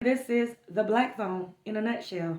This is the Black Phone in a nutshell.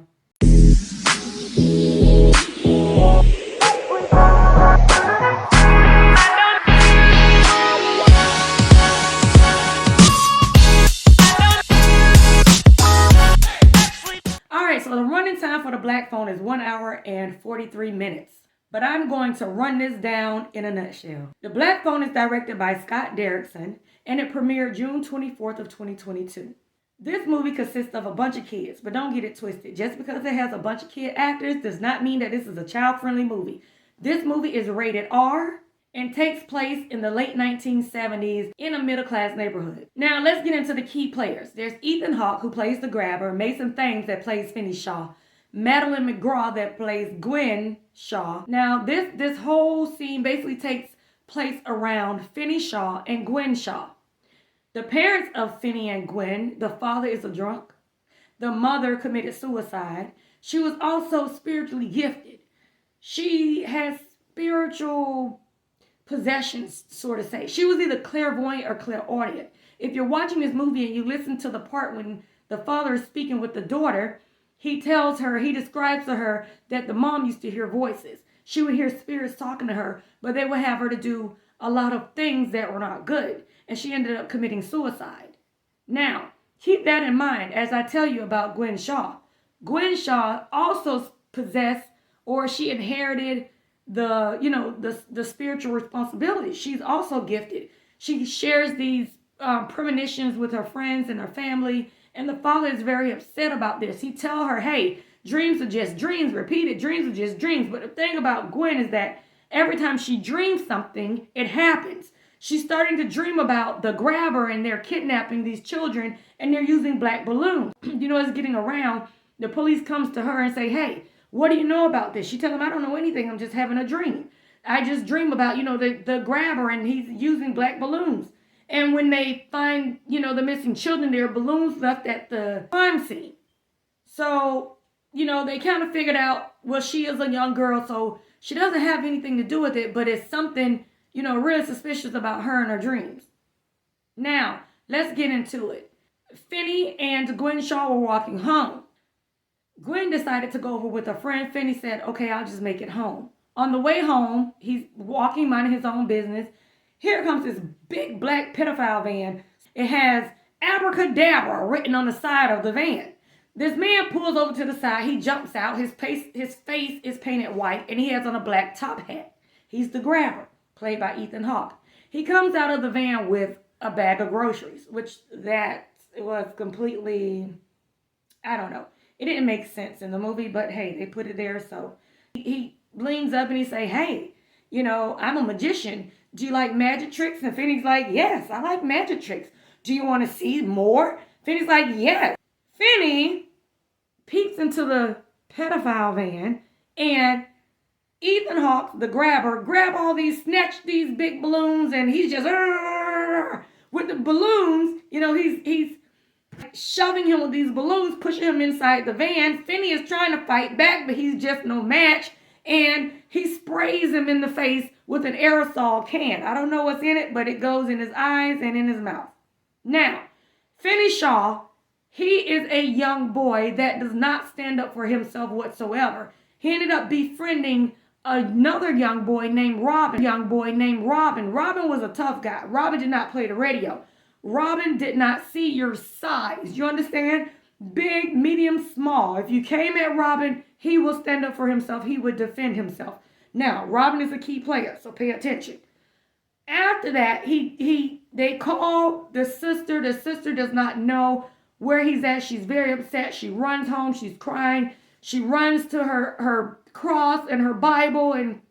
Alright, so the running time for the Black Phone is 1 hour and 43 minutes. But I'm going to run this down in a nutshell. The Black Phone is directed by Scott Derrickson, and it premiered June 24th of 2022. This movie consists of a bunch of kids, but don't get it twisted. Just because it has a bunch of kid actors does not mean that this is a child-friendly movie. This movie is rated R and takes place in the late 1970s in a middle-class neighborhood. Now, let's get into the key players. There's Ethan Hawke, who plays the grabber, Mason Thames, that plays Finney Shaw, Madeline McGraw, that plays Gwen Shaw. Now, this whole scene basically takes place around Finney Shaw and Gwen Shaw. The parents of Finney and Gwen, the father is a drunk. The mother committed suicide. She was also spiritually gifted. She has spiritual possessions, sort of say. She was either clairvoyant or clairaudient. If you're watching this movie and you listen to the part when the father is speaking with the daughter, he describes to her that the mom used to hear voices. She would hear spirits talking to her, but they would have her to do a lot of things that were not good. And she ended up committing suicide. Now, keep that in mind as I tell you about Gwen Shaw. Gwen Shaw also possessed, or she inherited the spiritual responsibility. She's also gifted. She shares these premonitions with her friends and her family, and the father is very upset about this. He tells her, hey, dreams are just dreams, repeated dreams are just dreams. But the thing about Gwen is that every time she dreams something, it happens. She's starting to dream about the grabber and they're kidnapping these children and they're using black balloons. It's getting around. The police comes to her and say, hey, what do you know about this? She tells them, I don't know anything. I'm just having a dream. I just dream about, the grabber and he's using black balloons. And when they find, the missing children, there are balloons left at the crime scene. So, they kind of figured out, well, she is a young girl, so she doesn't have anything to do with it, but it's something, really suspicious about her and her dreams. Now, let's get into it. Finney and Gwen Shaw were walking home. Gwen decided to go over with a friend. Finney said, okay, I'll just make it home. On the way home, he's walking, minding his own business. Here comes this big black pedophile van. It has abracadabra written on the side of the van. This man pulls over to the side. He jumps out. His face is painted white, and he has on a black top hat. He's the grabber, played by Ethan Hawke. He comes out of the van with a bag of groceries, which that was completely, I don't know. It didn't make sense in the movie, but hey, they put it there. So he leans up and he say, hey, I'm a magician. Do you like magic tricks? And Finney's like, yes, I like magic tricks. Do you want to see more? Finney's like, yes. Finney peeks into the pedophile van and Ethan Hawke, the grabber, snatch these big balloons, and he's just with the balloons, he's shoving him with these balloons, pushing him inside the van. Finney is trying to fight back, but he's just no match, and he sprays him in the face with an aerosol can. I don't know what's in it, but it goes in his eyes and in his mouth. Now, Finney Shaw, he is a young boy that does not stand up for himself whatsoever. He ended up befriending another young boy named Robin. Robin was a tough guy. Robin did not play the radio. Robin did not see your size. You understand? Big, medium, small. If you came at Robin, he will stand up for himself. He would defend himself. Now, Robin is a key player, so pay attention. After that, they call the sister. The sister does not know where he's at. She's very upset. She runs home. She's crying. She runs to her cross and her Bible, and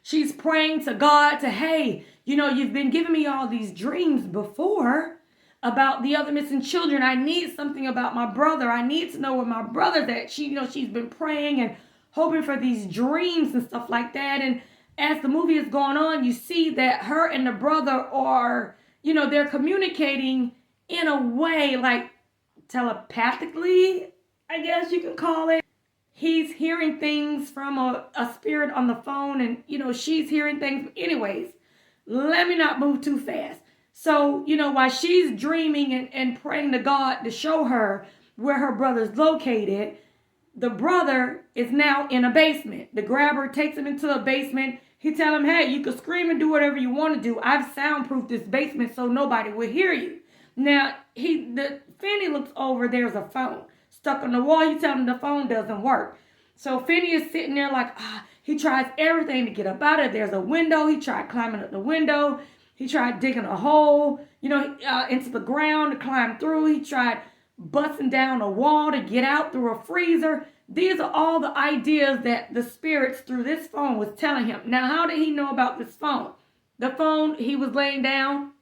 she's praying to God to, hey, you've been giving me all these dreams before about the other missing children. I need something about my brother. I need to know where my brother's at. She's been praying and hoping for these dreams and stuff like that. And as the movie is going on, you see that her and the brother are, they're communicating in a way like telepathically, I guess you can call it. He's hearing things from a spirit on the phone, and, she's hearing things. Anyways, let me not move too fast. So, while she's dreaming and praying to God to show her where her brother's located, the brother is now in a basement. The grabber takes him into a basement. He tell him, hey, you can scream and do whatever you want to do. I've soundproofed this basement so nobody will hear you. Now, Finney looks over. There's a phone stuck on the wall. He tells him the phone doesn't work. So Finney is sitting there like, he tries everything to get up out of it. There's a window. He tried climbing up the window. He tried digging a hole, into the ground to climb through. He tried busting down a wall to get out through a freezer. These are all the ideas that the spirits through this phone was telling him. Now, how did he know about this phone? The phone, he was laying down.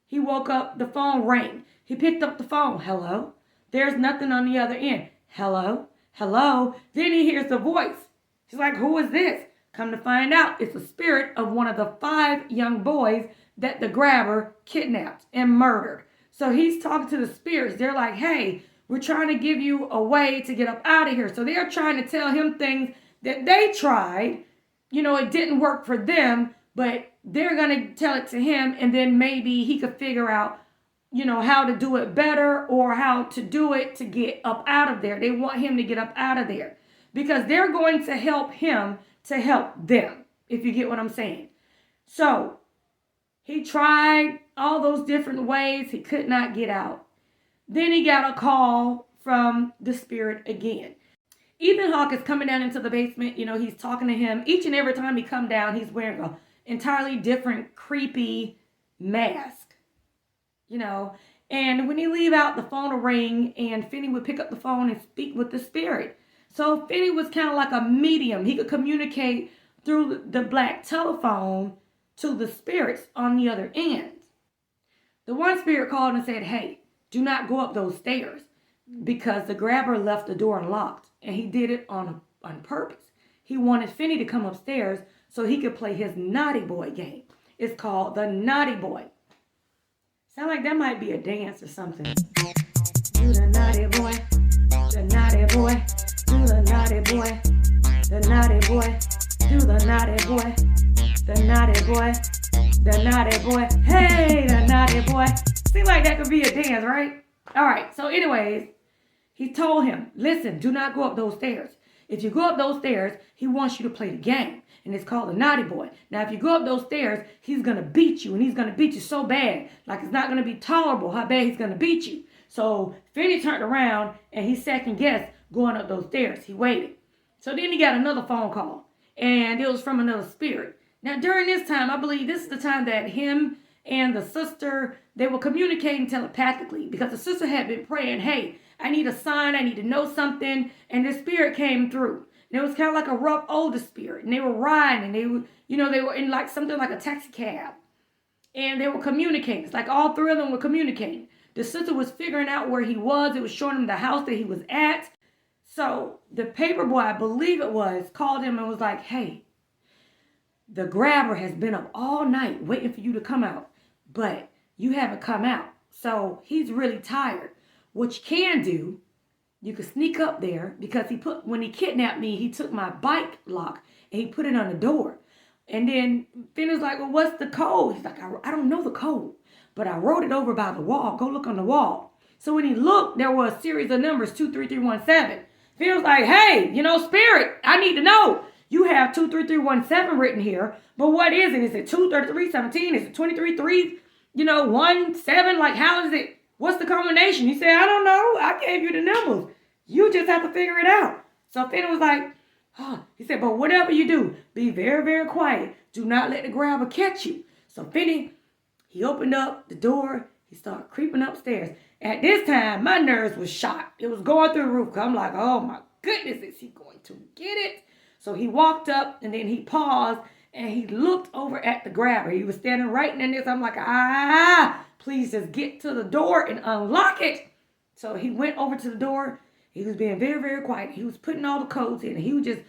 He woke up. The phone rang. He picked up the phone. Hello? There's nothing on the other end. Hello? Hello? Then he hears the voice. He's like, who is this? Come to find out, it's the spirit of one of the 5 young boys that the grabber kidnapped and murdered. So he's talking to the spirits. They're like, hey, we're trying to give you a way to get up out of here. So they're trying to tell him things that they tried. It didn't work for them, but they're going to tell it to him, and then maybe he could figure out, how to do it better or how to do it to get up out of there. They want him to get up out of there because they're going to help him to help them, if you get what I'm saying. So he tried all those different ways. He could not get out. Then he got a call from the spirit again. Ethan Hawke is coming down into the basement. He's talking to him. Each and every time he come down, he's wearing an entirely different, creepy mask. And when he leave out, the phone will ring, and Finney would pick up the phone and speak with the spirit. So Finney was kind of like a medium. He could communicate through the black telephone to the spirits on the other end. The one spirit called and said, hey, do not go up those stairs, because the grabber left the door unlocked, and he did it on purpose. He wanted Finney to come upstairs so he could play his naughty boy game. It's called the Naughty Boy. Sound like that might be a dance or something. Do the naughty boy, the naughty boy, do the naughty boy, the naughty boy, do the naughty boy, the naughty boy, the naughty boy, hey, the naughty boy. Seems like that could be a dance, right? All right, so anyways, he told him, listen, do not go up those stairs. If you go up those stairs, he wants you to play the game. And it's called the Naughty Boy. Now, if you go up those stairs, he's going to beat you. And he's going to beat you so bad. Like, it's not going to be tolerable how bad he's going to beat you. So, Finney turned around and he second guessed going up those stairs. He waited. So, then he got another phone call. And it was from another spirit. Now, during this time, I believe this is the time that him and the sister, they were communicating telepathically. Because the sister had been praying, hey, I need a sign. I need to know something. And the spirit came through. And it was kind of like a rough older spirit. And they were riding. And they were, they were in like something like a taxi cab. And they were communicating. It's like all 3 of them were communicating. The sister was figuring out where he was. It was showing him the house that he was at. So the paper boy, I believe it was, called him and was like, hey, the grabber has been up all night waiting for you to come out. But you haven't come out. So he's really tired. What you can do, you could sneak up there, because when he kidnapped me, he took my bike lock and he put it on the door. And then Finn was like, well, what's the code? He's like, I don't know the code, but I wrote it over by the wall. Go look on the wall. So when he looked, there was a series of numbers, 23317. Finn was like, hey, spirit, I need to know. You have 23317 written here, but what is it? Is it 23317? Is it 233, 17? Like, how is it? What's the combination? He said, I don't know. I gave you the numbers. You just have to figure it out. So Finney was like, he said, but whatever you do, be very, very quiet. Do not let the grabber catch you. So Finney, he opened up the door. He started creeping upstairs. At this time, my nerves was shot. It was going through the roof. I'm like, oh my goodness, is he going to get it? So he walked up and then he paused and he looked over at the grabber. He was standing right in this. I'm like, please just get to the door and unlock it. So he went over to the door. He was being very, very quiet. He was putting all the codes in. He was just,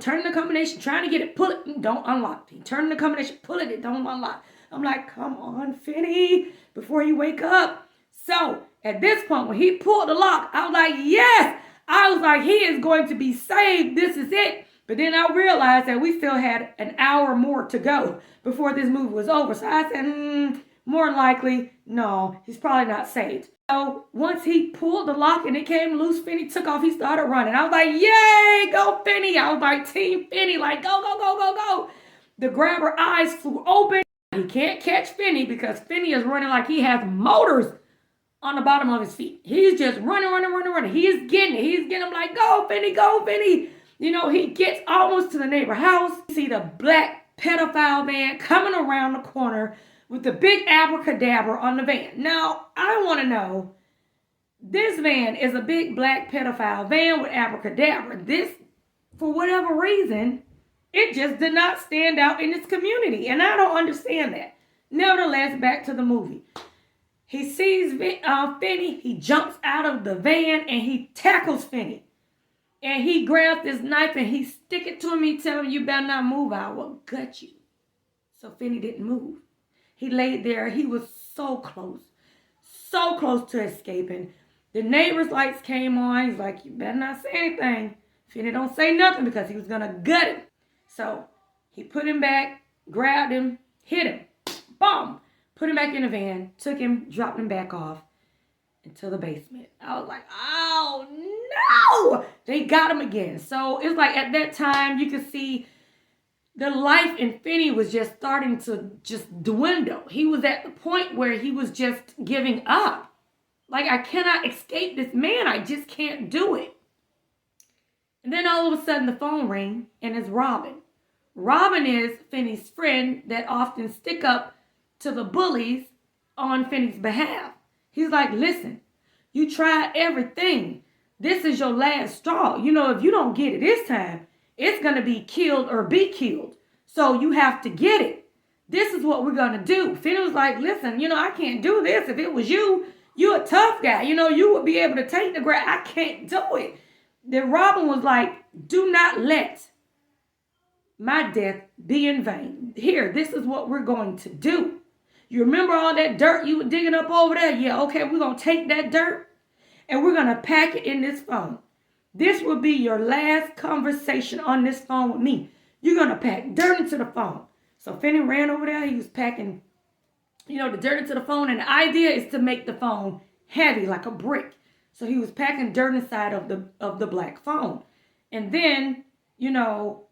turning the combination, trying to get it, pull it, don't unlock. He turned the combination, pull it, don't unlock. I'm like, come on, Finney, before you wake up. So at this point, when he pulled the lock, I was like, yes. I was like, he is going to be saved. This is it. But then I realized that we still had an hour more to go before this movie was over. So I said, more likely, no, he's probably not saved. So once he pulled the lock and it came loose, Finney took off. He started running. I was like, yay, go Finney. I was like, Team Finney, like, go, go, go, go, go. The grabber eyes flew open. He can't catch Finney because Finney is running like he has motors on the bottom of his feet. He's just running, running, running, running. He's getting it. He's getting him like, go Finney, go Finney. You know, he gets almost to the neighbor house. You see the black pedophile van coming around the corner with the big abracadabra on the van. Now, I want to know, this van is a big black pedophile van with abracadabra. This, for whatever reason, it just did not stand out in this community. And I don't understand that. Nevertheless, back to the movie. He sees Finney. He jumps out of the van and he tackles Finney. And he grabs this knife and he stick it to him. He tell him, you better not move, I will gut you. So Finney didn't move. He laid there. He was so close to escaping. The neighbor's lights came on. He's like, you better not say anything. Finney don't say nothing because he was going to gut him. So he put him back, grabbed him, hit him. Boom. Put him back in the van, took him, dropped him back off into the basement. I was like, oh no! They got him again. So it's like at that time you could see the life in Finney was just starting to just dwindle. He was at the point where he was just giving up. Like, I cannot escape this man. I just can't do it. And then all of a sudden the phone rang and it's Robin. Robin is Finney's friend that often stick up to the bullies on Finney's behalf. He's like, listen, you tried everything. This is your last straw. You know, if you don't get it this time, it's going to be killed or be killed. So you have to get it. This is what we're going to do. Finney was like, listen, you know, I can't do this. If it was you, you're a tough guy. You know, you would be able to take the grab. I can't do it. Then Robin was like, do not let my death be in vain. Here, this is what we're going to do. You remember all that dirt you were digging up over there? Yeah, okay, we're going to take that dirt and we're going to pack it in this phone. This will be your last conversation on this phone with me. You're going to pack dirt into the phone. So Finney ran over there. He was packing, you know, the dirt into the phone. And the idea is to make the phone heavy like a brick. So he was packing dirt inside of the black phone. And then, you know,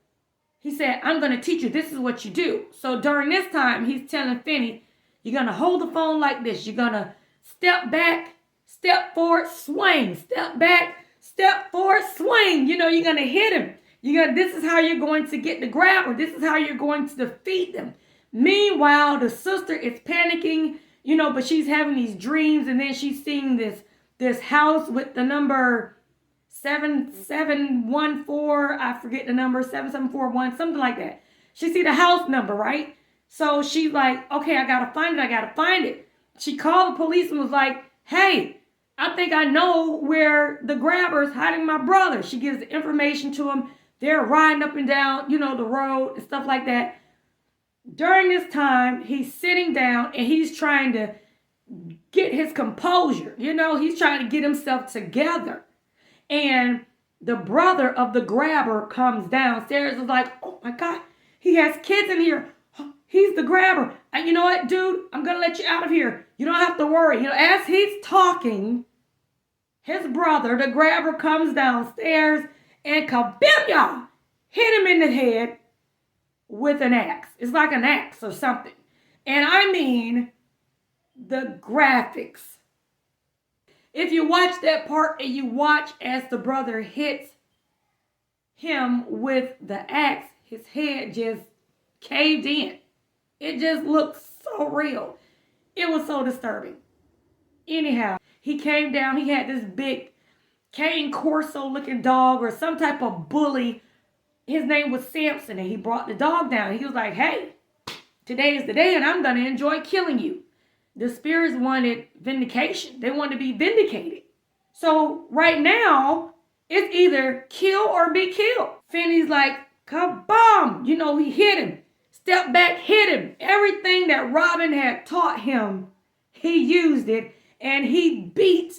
he said, I'm going to teach you. This is what you do. So during this time, he's telling Finney, you're going to hold the phone like this. You're going to step back, step forward, swing. Step back, step forward, swing. You know, you're going to hit him. This is how you're going to get the grabber. This is how you're going to defeat them. Meanwhile, the sister is panicking, you know, but she's having these dreams. And then she's seeing this house with the number 7714. I forget the number, 7741, something like that. She see the house number, right? So she's like, okay, I got to find it. She called the police and was like, hey, I think I know where the grabber's hiding my brother. She gives the information to him. They're riding up and down, you know, the road and stuff like that. During this time, he's sitting down and he's trying to get his composure. You know, he's trying to get himself together. And the brother of the grabber comes downstairs and is like, oh my God, he has kids in here. He's the grabber. And you know what, dude? I'm going to let you out of here. You don't have to worry. You know, as he's talking, his brother, the grabber, comes downstairs and kabim, y'all, hit him in the head with an axe. It's like an axe or something. And I mean, the graphics. If you watch that part and you watch as the brother hits him with the axe, his head just caved in. It just looked so real. It was so disturbing. Anyhow, he came down. He had this big cane corso looking dog or some type of bully. His name was Samson, and he brought the dog down. He was like, hey, today is the day and I'm going to enjoy killing you. The spirits wanted vindication. They wanted to be vindicated. So right now, it's either kill or be killed. Finney's like, kabam! You know, he hit him. Step back, hit him. Everything that Robin had taught him, he used it. And he beat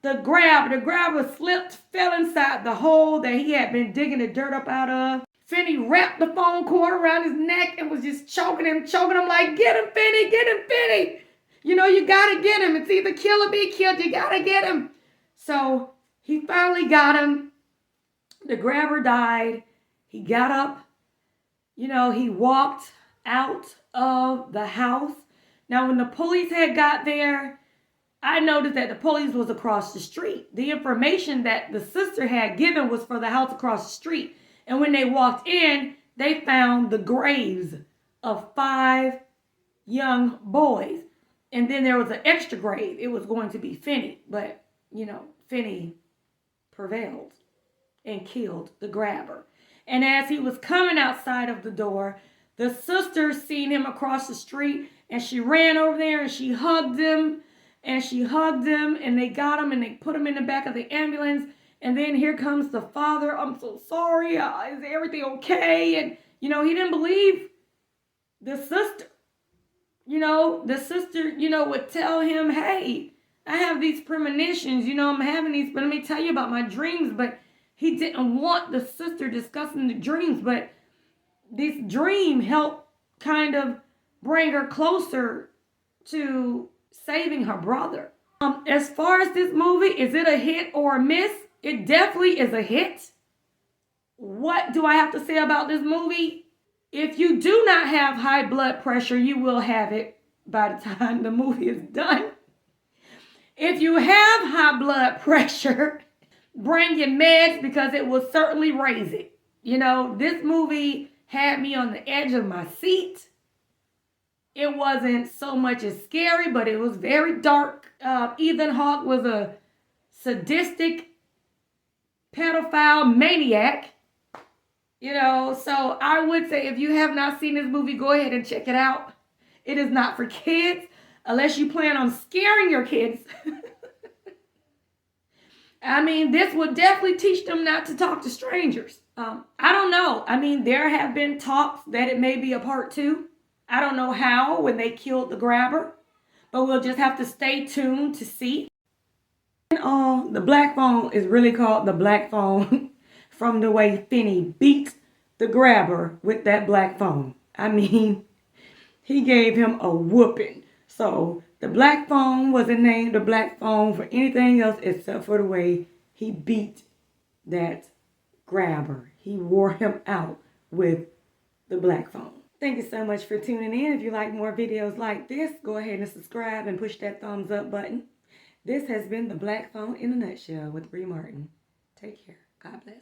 the grabber. The grabber slipped, fell inside the hole that he had been digging the dirt up out of. Finney wrapped the phone cord around his neck and was just choking him like, get him, Finney, get him, Finney. You know, you got to get him. It's either kill or be killed. You got to get him. So he finally got him. The grabber died. He got up. You know, he walked out of the house. Now, when the police had got there, I noticed that the police was across the street. The information that the sister had given was for the house across the street. And when they walked in, they found the graves of 5 young boys. And then there was an extra grave. It was going to be Finney. But, you know, Finney prevailed and killed the grabber. And as he was coming outside of the door, the sister seen him across the street, and she ran over there and she hugged him. And she hugged him, and they got him, and they put him in the back of the ambulance. And then here comes the father. I'm so sorry. Is everything okay? And, you know, he didn't believe the sister. You know, the sister, you know, would tell him, hey, I have these premonitions. You know, I'm having these, but let me tell you about my dreams. But he didn't want the sister discussing the dreams. But this dream helped kind of bring her closer to saving her brother. As far as this movie, is it a hit or a miss? It definitely is a hit. What do I have to say about this movie? If you do not have high blood pressure, you will have it by the time the movie is done. If you have high blood pressure, bring your meds because it will certainly raise it. You know, this movie had me on the edge of my seat. It wasn't so much as scary, but it was very dark. Ethan Hawke was a sadistic, pedophile maniac. You know, so I would say if you have not seen this movie, go ahead and check it out. It is not for kids, unless you plan on scaring your kids. I mean, this would definitely teach them not to talk to strangers. I don't know. I mean, there have been talks that it may be a part 2. I don't know how when they killed the grabber, but we'll just have to stay tuned to see. And the black phone is really called the black phone from the way Finney beat the grabber with that black phone. I mean, he gave him a whooping. So the black phone wasn't named the black phone for anything else except for the way he beat that grabber. He wore him out with the black phone. Thank you so much for tuning in. If you like more videos like this, go ahead and subscribe and push that thumbs up button. This has been The Black Phone in a Nutshell with Bree Martin. Take care. God bless.